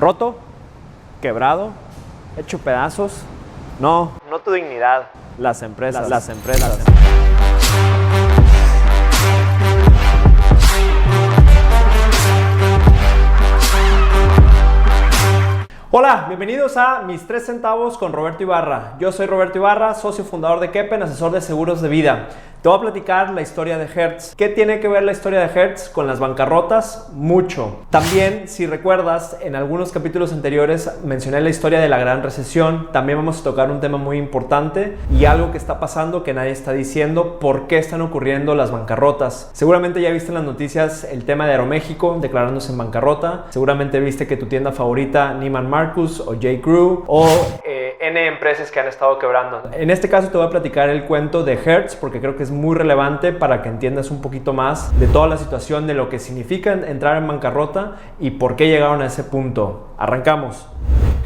¿Roto? ¿Quebrado? ¿Hecho pedazos? No tu dignidad. Las empresas. Hola, bienvenidos a Mis 3 centavos con Roberto Ibarra. Yo soy Roberto Ibarra, socio fundador de Kepen, asesor de seguros de vida. Te voy a platicar la historia de Hertz. ¿Qué tiene que ver la historia de Hertz con las bancarrotas? Mucho. También, si recuerdas, en algunos capítulos anteriores mencioné la historia de la gran recesión. También vamos a tocar un tema muy importante y algo que está pasando que nadie está diciendo: ¿por qué están ocurriendo las bancarrotas? Seguramente ya viste en las noticias el tema de Aeroméxico declarándose en bancarrota. Seguramente viste que tu tienda favorita, Neiman Marcus o J. Crew o N empresas que han estado quebrando. En este caso te voy a platicar el cuento de Hertz porque creo que es muy relevante para que entiendas un poquito más de toda la situación, de lo que significa entrar en bancarrota y por qué llegaron a ese punto. Arrancamos.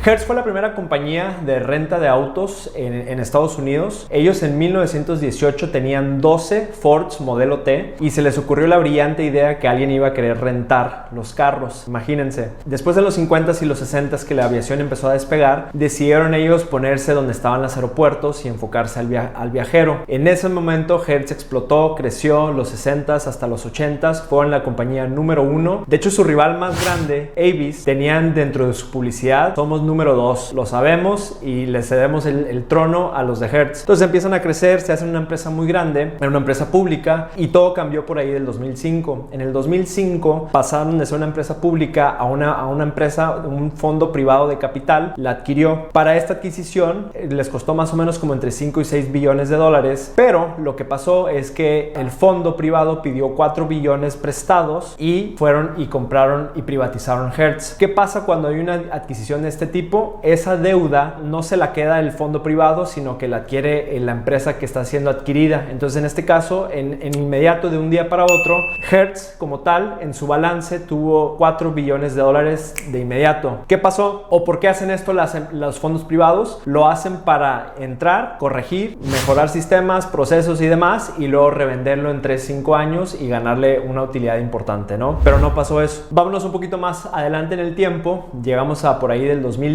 Hertz fue la primera compañía de renta de autos en Estados Unidos. Ellos en 1918 tenían 12 Fords modelo T y se les ocurrió la brillante idea que alguien iba a querer rentar los carros. Imagínense. Después de los 50s y los 60s que la aviación empezó a despegar, decidieron ellos ponerse donde estaban los aeropuertos y enfocarse al viajero. En ese momento Hertz explotó, creció, los 60s hasta los 80s, fueron la compañía número 1. De hecho, su rival más grande, Avis, tenían dentro de su publicidad: somos número 2, lo sabemos y le cedemos el trono a los de Hertz. Entonces empiezan a crecer, se hacen una empresa muy grande, era una empresa pública, y todo cambió por ahí del 2005. En el 2005 pasaron de ser una empresa pública a una empresa, un fondo privado de capital la adquirió. Para esta adquisición les costó más o menos como entre 5 y 6 billones de dólares, pero lo que pasó es que el fondo privado pidió 4 billones prestados y fueron y compraron y privatizaron Hertz. ¿Qué pasa cuando hay una adquisición de este tipo? Esa deuda no se la queda el fondo privado, sino que la adquiere la empresa que está siendo adquirida. Entonces, en este caso, en inmediato, de un día para otro, Hertz como tal en su balance tuvo 4 billones de dólares de inmediato. ¿Qué pasó? ¿O por qué hacen esto los fondos privados? Lo hacen para entrar, corregir, mejorar sistemas, procesos y demás, y luego revenderlo en 3-5 años y ganarle una utilidad importante, ¿no? Pero no pasó eso. Vámonos un poquito más adelante en el tiempo. Llegamos a por ahí del 2010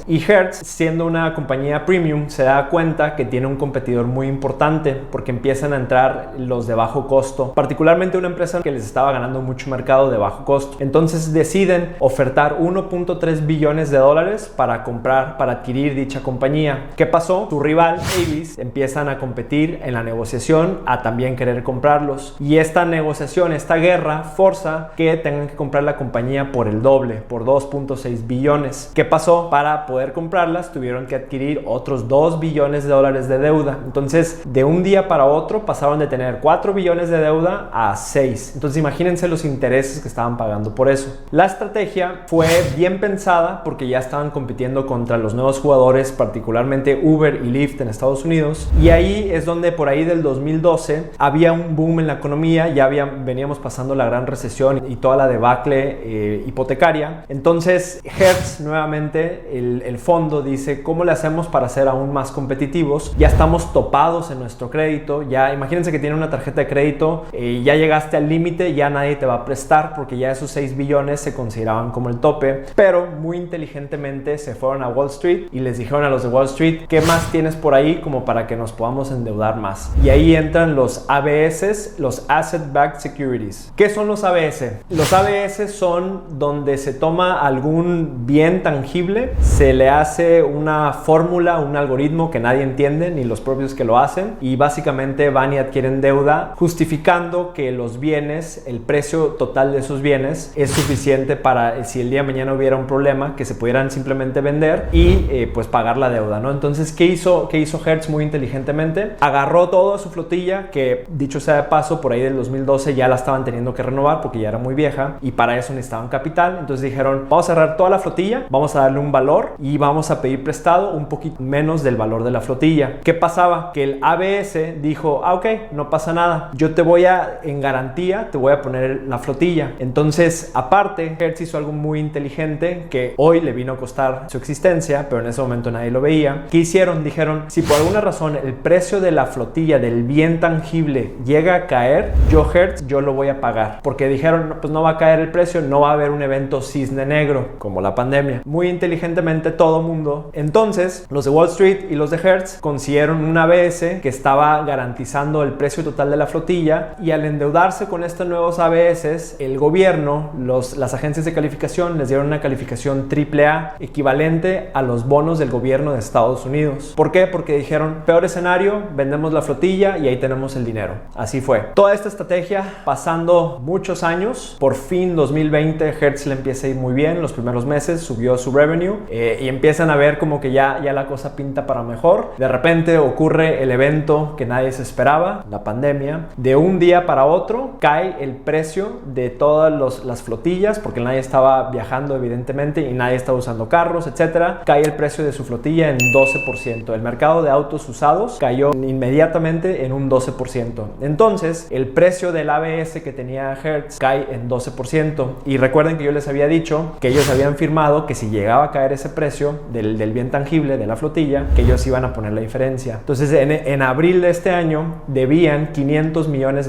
y Hertz, siendo una compañía premium, se da cuenta que tiene un competidor muy importante porque empiezan a entrar los de bajo costo, particularmente una empresa que les estaba ganando mucho mercado de bajo costo. Entonces deciden ofertar 1.3 billones de dólares para comprar, para adquirir dicha compañía. ¿Qué pasó? Su rival, Avis, empiezan a competir en la negociación a también querer comprarlos, y esta negociación, esta guerra, forza que tengan que comprar la compañía por el doble, por 2.6 billones. ¿Qué pasó? Para poder comprarlas tuvieron que adquirir otros 2 billones de dólares de deuda. Entonces, de un día para otro pasaron de tener 4 billones de deuda a 6. Entonces, imagínense los intereses que estaban pagando por eso. La estrategia fue bien pensada porque ya estaban compitiendo contra los nuevos jugadores, particularmente Uber y Lyft en Estados Unidos, y ahí es donde por ahí del 2012 había un boom en la economía. Ya veníamos pasando la gran recesión y toda la debacle hipotecaria. Entonces Hertz, nuevamente el fondo dice: ¿cómo le hacemos para ser aún más competitivos? Ya estamos topados en nuestro crédito. Ya imagínense que tienen una tarjeta de crédito, ya llegaste al límite, ya nadie te va a prestar porque ya esos 6 billones se consideraban como el tope. Pero muy inteligentemente se fueron a Wall Street y les dijeron a los de Wall Street: ¿qué más tienes por ahí como para que nos podamos endeudar más? Y ahí entran los ABS, los Asset Backed Securities. ¿Qué son los ABS? Los ABS son donde se toma algún bien tangible, se le hace una fórmula, un algoritmo que nadie entiende, ni los propios que lo hacen, y básicamente van y adquieren deuda justificando que los bienes, el precio total de esos bienes es suficiente para, si el día de mañana hubiera un problema, que se pudieran simplemente vender y pues pagar la deuda, ¿no? Entonces, ¿qué hizo Hertz muy inteligentemente? Agarró toda su flotilla, que dicho sea de paso, por ahí del 2012 ya la estaban teniendo que renovar porque ya era muy vieja y para eso necesitaban capital. Entonces dijeron: vamos a cerrar toda la flotilla, vamos a darle un un valor y vamos a pedir prestado un poquito menos del valor de la flotilla. ¿Qué pasaba? Que el ABS dijo, ok, no pasa nada, yo te voy a, en garantía, te voy a poner la flotilla. Entonces, aparte, Hertz hizo algo muy inteligente que hoy le vino a costar su existencia, pero en ese momento nadie lo veía. ¿Qué hicieron? Dijeron, si por alguna razón el precio de la flotilla, del bien tangible, llega a caer, Hertz, yo lo voy a pagar. Porque dijeron, pues no va a caer el precio, no va a haber un evento cisne negro, como la pandemia. Muy inteligentemente todo mundo. Entonces, los de Wall Street y los de Hertz consiguieron un ABS que estaba garantizando el precio total de la flotilla, y al endeudarse con estos nuevos ABS, el gobierno, las agencias de calificación les dieron una calificación AAA equivalente a los bonos del gobierno de Estados Unidos. ¿Por qué? Porque dijeron, peor escenario, vendemos la flotilla y ahí tenemos el dinero. Así fue. Toda esta estrategia, pasando muchos años, por fin 2020 Hertz le empieza a ir muy bien. Los primeros meses subió su revenue y empiezan a ver como que ya la cosa pinta para mejor. De repente ocurre el evento que nadie se esperaba, la pandemia. De un día para otro cae el precio de todas las flotillas, porque nadie estaba viajando evidentemente y nadie estaba usando carros, etcétera. Cae el precio de su flotilla en 12%. El mercado de autos usados cayó inmediatamente en un 12%. Entonces, el precio del ABS que tenía Hertz cae en 12%. Y recuerden que yo les había dicho que ellos habían firmado que si llegaba a caer ese precio del bien tangible de la flotilla, que ellos iban a poner la diferencia. Entonces, en abril de este año debían $500 millones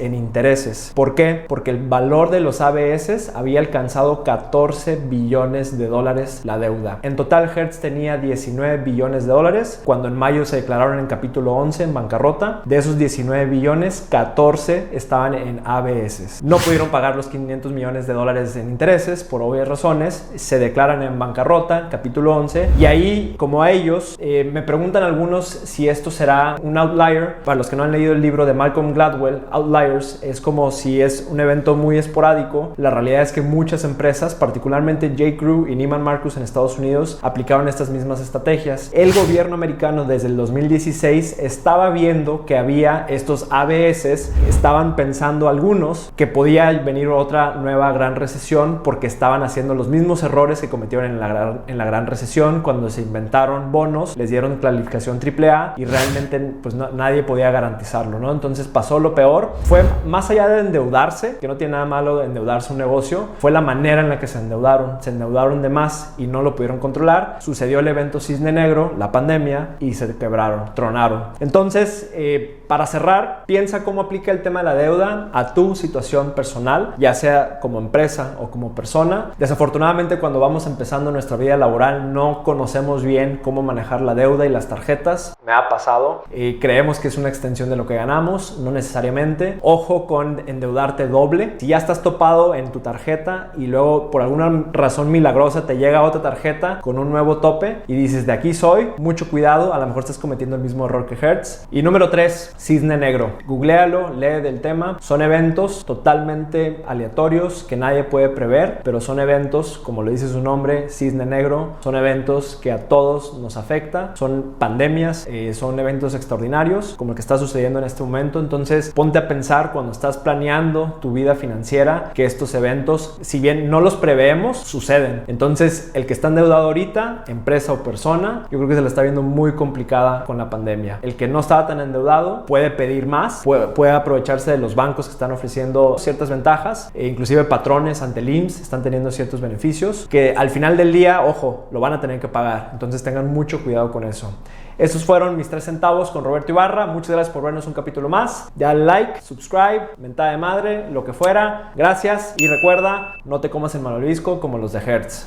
en intereses. ¿Por qué? Porque el valor de los ABS había alcanzado $14 billones la deuda. En total, Hertz tenía $19 billones cuando en mayo se declararon en capítulo 11 en bancarrota. De esos 19 billones, 14 estaban en ABS. No pudieron pagar los $500 millones en intereses por obvias razones. Se declaran en bancarrota, capítulo 11, y ahí, como a ellos, me preguntan algunos si esto será un outlier. Para los que no han leído el libro de Malcolm Gladwell, Outliers, es como si es un evento muy esporádico. La realidad es que muchas empresas, particularmente J.Crew y Neiman Marcus en Estados Unidos, aplicaron estas mismas estrategias. El gobierno americano desde el 2016 estaba viendo que había estos ABS, estaban pensando algunos que podía venir otra nueva gran recesión, porque estaban haciendo los mismos errores que cometieron en la gran recesión cuando se inventaron bonos, les dieron calificación AAA y realmente pues nadie podía garantizarlo, ¿no? Entonces pasó lo peor. Fue más allá de endeudarse, que no tiene nada malo de endeudarse un negocio, fue la manera en la que se endeudaron de más y no lo pudieron controlar. Sucedió el evento cisne negro, la pandemia, y se quebraron, tronaron. Entonces, para cerrar, piensa cómo aplica el tema de la deuda a tu situación personal, ya sea como empresa o como persona. Desafortunadamente, cuando vamos empezando nuestra vida laboral, no conocemos bien cómo manejar la deuda y las tarjetas. Me ha pasado. Creemos que es una extensión de lo que ganamos, no necesariamente. Ojo con endeudarte doble. Si ya estás topado en tu tarjeta y luego por alguna razón milagrosa te llega otra tarjeta con un nuevo tope y dices, de aquí soy, mucho cuidado, a lo mejor estás cometiendo el mismo error que Hertz. Y número 3, cisne negro. Googléalo, lee del tema. Son eventos totalmente aleatorios que nadie puede prever, pero son eventos, como le dice su nombre, cisne negro. Son eventos que a todos nos afecta. Son pandemias, son eventos extraordinarios como el que está sucediendo en este momento. Entonces, ponte a pensar cuando estás planeando tu vida financiera que estos eventos, si bien no los preveemos, suceden. Entonces, el que está endeudado ahorita, empresa o persona, yo creo que se la está viendo muy complicada con la pandemia. El que no estaba tan endeudado puede pedir más, puede aprovecharse de los bancos que están ofreciendo ciertas ventajas, e inclusive patrones ante el IMSS están teniendo ciertos beneficios que al final del día, ojo, lo van a tener que pagar. Entonces tengan mucho cuidado con eso. Estos fueron mis 3 centavos con Roberto Ibarra. Muchas gracias por vernos un capítulo más. Dale like, subscribe, mentada de madre, lo que fuera. Gracias y recuerda, no te comas el malvavisco como los de Hertz.